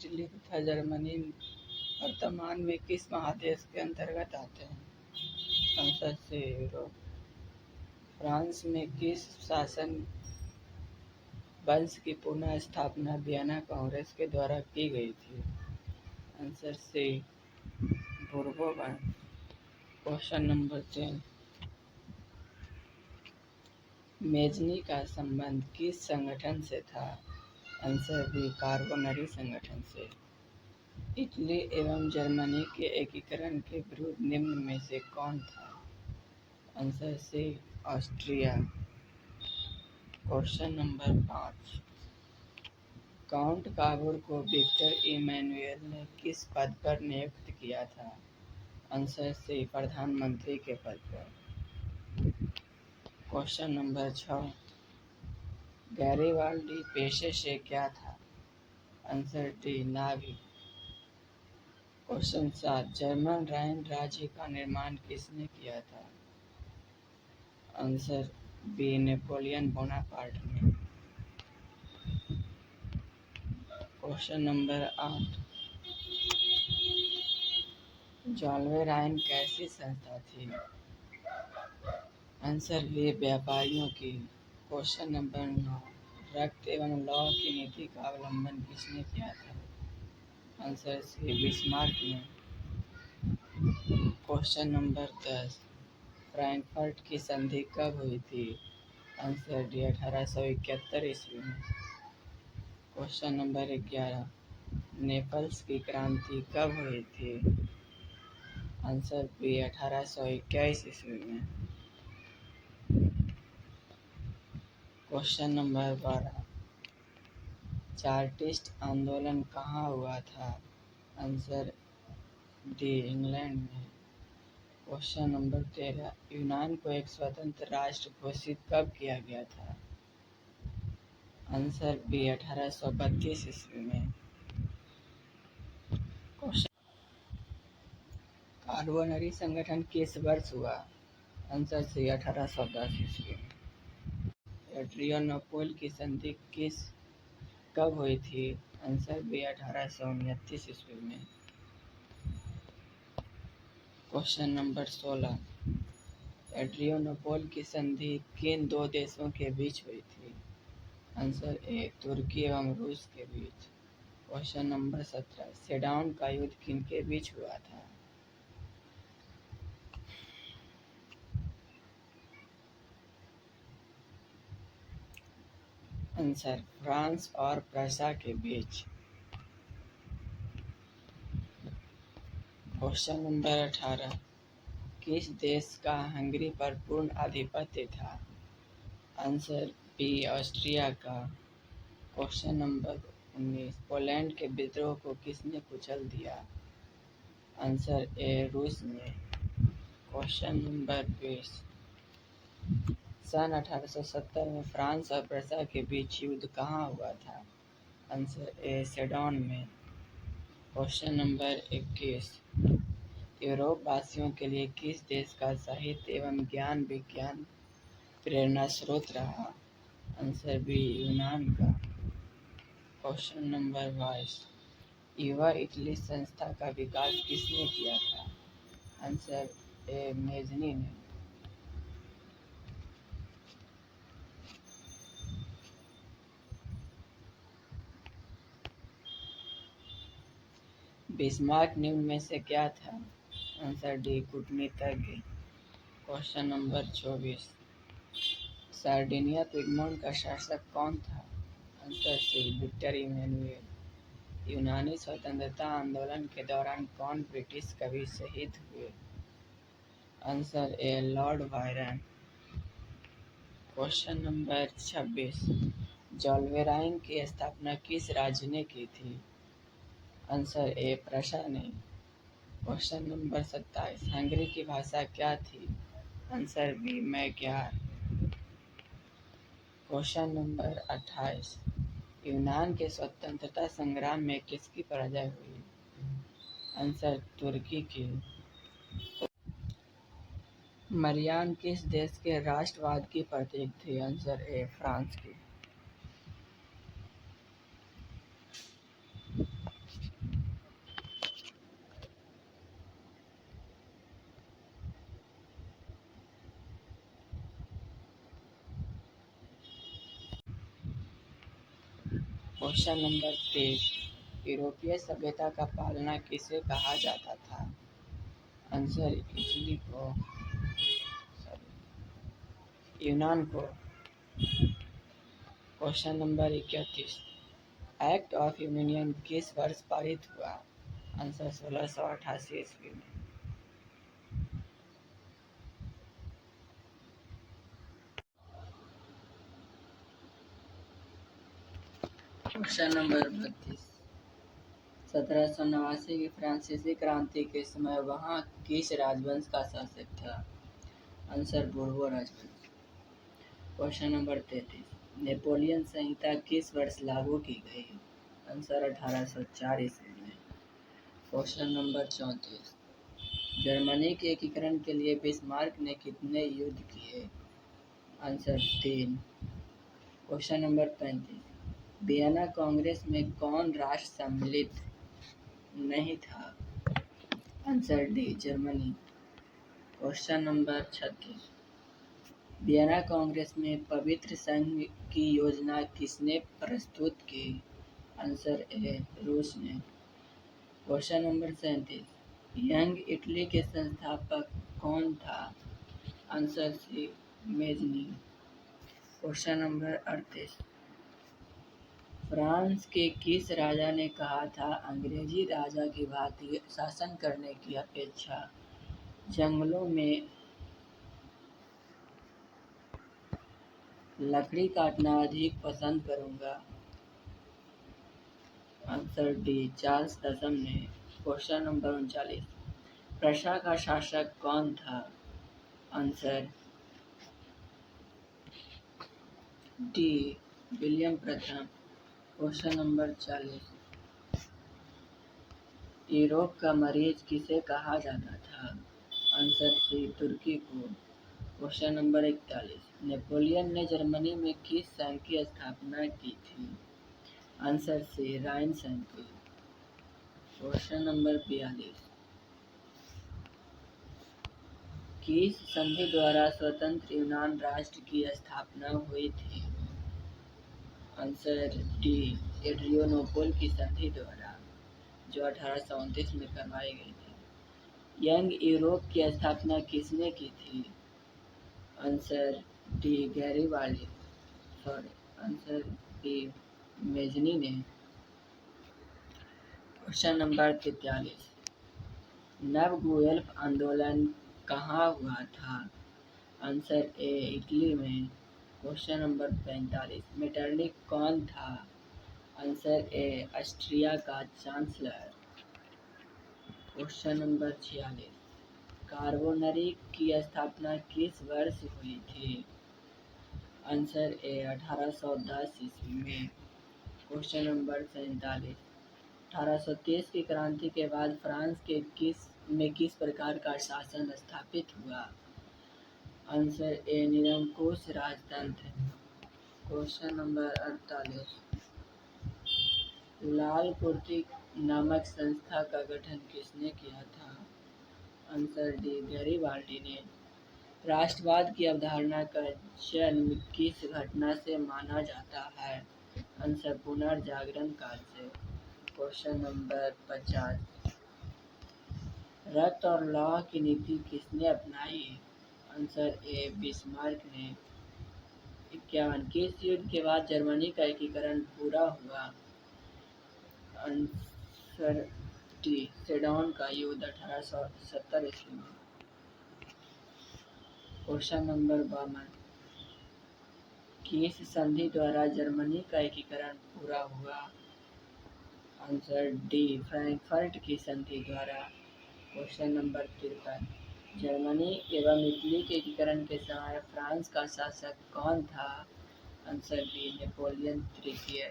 Italy तथा Germany वर्तमान में किस महादेश के अंतर्गत आते हैं? Answer C, Europe. फ्रांस में किस शासन वंश की पुनः स्थापना वियना कांग्रेस के द्वारा की गई थी? आंसर सी, बूर्बो वंश। क्वेश्चन नंबर 3, मेजनी का संबंध किस संगठन से था? आंसर बी, कार्बोनरी संगठन से। इटली एवं जर्मनी के एकीकरण के विरुद्ध निम्न में से कौन था? Answer C, Austria. Question number 5, count Cavour को विक्टर इमैनुएल ने किस पद पर नियुक्त किया था? आंसर सी, प्रधानमंत्री के पद पर। क्वेश्चन नंबर 6, गैरिबाल्डी पेशे से क्या था? आंसर डी, नाविक। क्वेश्चन 7, जर्मन राइन राज्य का निर्माण किसने किया था? आंसर बी, नेपोलियन बोनापार्ट ने। क्वेश्चन नंबर 8, जॉल्वे राइन कैसी संस्था थी? आंसर बी, व्यापारियों की। क्वेश्चन नंबर 9, रक्त एवं लौह की नीति का अवलंबन किसने किया था? आंसर सी, बिस्मार्क ने। क्वेश्चन नंबर 10, फ्रैंकफर्ट की संधि कब हुई थी? आंसर डी, 1871 ईस्वी में। क्वेश्चन नंबर 11, नेपल्स की क्रांति कब हुई थी? आंसर बी, 1821 ईस्वी में। क्वेश्चन नंबर 12, चार्टिस्ट आंदोलन कहाँ हुआ था? आंसर डी, इंग्लैंड में। क्वेश्चन नंबर 13, यूनान को एक स्वतंत्र राष्ट्र घोषित कब किया गया था? आंसर बी, 1832 ईस्वी में। कार्बोनरी संगठन किस वर्ष हुआ? आंसर सी, 1810 ईस्वी में। एड्रियानोपोल की संधि कब हुई थी? आंसर बी, 1829 ईस्वी में। क्वेश्चन नंबर 16, एड्रियानोपोल की संधि किन दो देशों के बीच हुई थी? आंसर ए, तुर्की एवं रूस के बीच। क्वेश्चन नंबर 17, सेडान का युद्ध किनके बीच हुआ था? आंसर, फ्रांस और प्रशा के बीच। क्वेश्चन नंबर 18, किस देश का हंगरी पर पूर्ण आधिपत्य था? आंसर बी, ऑस्ट्रिया का। क्वेश्चन नंबर 19, पोलैंड के विद्रोह को किसने कुचल दिया? आंसर ए, रूस ने। क्वेश्चन नंबर 20, सन 1870 में फ्रांस और प्रशा के बीच युद्ध कहाँ हुआ था? आंसर ए, सेडोन में। क्वेश्चन नंबर 21, यूरोप वासियों के लिए किस देश का साहित्य एवं ज्ञान विज्ञान प्रेरणा स्रोत रहा? आंसर बी, यूनान का। क्वेश्चन नंबर 22, युवा इटली संस्था का विकास किसने किया था? आंसर ए, मेजनी ने। बिस्मार्क निम्न में से क्या था? आंसर डी, कूटनीतिज्ञ। क्वेश्चन नंबर 24, सार्डिनिया पिडमोंट का शासक कौन था? Answer C, Victor Emmanuel. यूनानी स्वतंत्रता आंदोलन के दौरान कौन ब्रिटिश कवि शहीद हुए? Answer A, Lord Byron. Question number 26, Zollverein की स्थापना किस राज्य ने की थी? आंसर ए, प्रशा ने। क्वेश्चन नंबर 27, हंगरी की भाषा क्या थी? Answer B, Magyar. Question number 28, यूनान के स्वतंत्रता संग्राम में किसकी पराजय हुई? आंसर तुर्की की। मरियान किस देश के राष्ट्रवाद की प्रतीक थी? आंसर ए, फ्रांस की। क्वेश्चन नंबर 23, यूरोपीय सभ्यता का पालना किसे कहा जाता था? आंसर इटली को, यूनान को। Question number 31, act of union किस वर्ष पारित हुआ? आंसर 1688 ईस्वी में। क्वेश्चन नंबर 32, 1789 की फ्रांसीसी क्रांति के समय वहाँ किस राजवंश का शासक था? आंसर बोर्बो राजवंश। क्वेश्चन नंबर 33, नेपोलियन संहिता किस वर्ष लागू की गई? आंसर 1804 ईस्वी में। क्वेश्चन नंबर 34, जर्मनी के एकीकरण के लिए बिस्मार्क ने कितने युद्ध किए? Answer 3। Question number 35, Vienna Congress में कौन राष्ट्र सम्मिलित नहीं था? Answer D, Germany. Question number 36, Vienna Congress में पवित्र संघ की योजना किसने प्रस्तुत की? आंसर ए, रूस ने। क्वेश्चन नंबर 37, यंग इटली के संस्थापक कौन था? Answer C, Mazzini. Question number 38, France के किस राजा ने कहा था अंग्रेजी राजा की भांति शासन करने की अपेक्षा जंगलों में लकड़ी काटना अधिक पसंद करूंगा? आंसर डी, चार्ल्स दसम ने। क्वेश्चन नंबर 39, प्रशा का शासक कौन था? आंसर डी, विलियम प्रथम। क्वेश्चन नंबर 40, यूरोप का मरीज किसे कहा जाता था? आंसर सी, तुर्की को। क्वेश्चन नंबर 41, नेपोलियन ने जर्मनी में किस संघ की स्थापना की थी? आंसर सी, राइन संघ की। क्वेश्चन नंबर 42, किस संधि द्वारा स्वतंत्र यूनान राष्ट्र की स्थापना हुई थी? आंसर डी, एड्रियानोपल की संधि द्वारा, जो 1829 में करवाई गई थी। यंग यूरोप की स्थापना किसने की थी? Answer D, Garibaldi. Answer B, Mazzini ने। क्वेश्चन नंबर 43, नव गुएल्फ आंदोलन कहाँ हुआ था? आंसर ए, इटली में। क्वेश्चन नंबर 45, मेटरनिक कौन था? आंसर ए, ऑस्ट्रिया का चांसलर। क्वेश्चन नंबर 46, कार्बोनरी की स्थापना किस वर्ष हुई थी? आंसर ए, 1810 ईस्वी में। क्वेश्चन नंबर 47, 1830 की क्रांति के बाद फ्रांस के किस प्रकार का शासन स्थापित हुआ? आंसर ए, निरंकुश राजतंत्र। क्वेश्चन नंबर 48, लाल कुर्ती नामक संस्था का गठन किसने किया था? आंसर डी, गैरिबाल्डी ने। राष्ट्रवाद की अवधारणा का जन्म किस घटना से माना जाता है? आंसर पुनर्जागरण काल से। क्वेश्चन नंबर 50, रक्त और लौह की नीति किसने अपनाई? आंसर ए, बिस्मार्क ने। 51, किस युद्ध के बाद जर्मनी का एकीकरण पूरा हुआ? आंसर डी, सेडन का युद्ध 1870 ईस्वी में। क्वेश्चन नंबर 52, किस संधि द्वारा जर्मनी का एकीकरण पूरा हुआ? आंसर डी, फ्रैंकफर्ट की संधि द्वारा। क्वेश्चन नंबर 53, जर्मनी एवं इटली के एकीकरण के समय फ्रांस का शासक कौन था? आंसर बी, नेपोलियन तृतीय।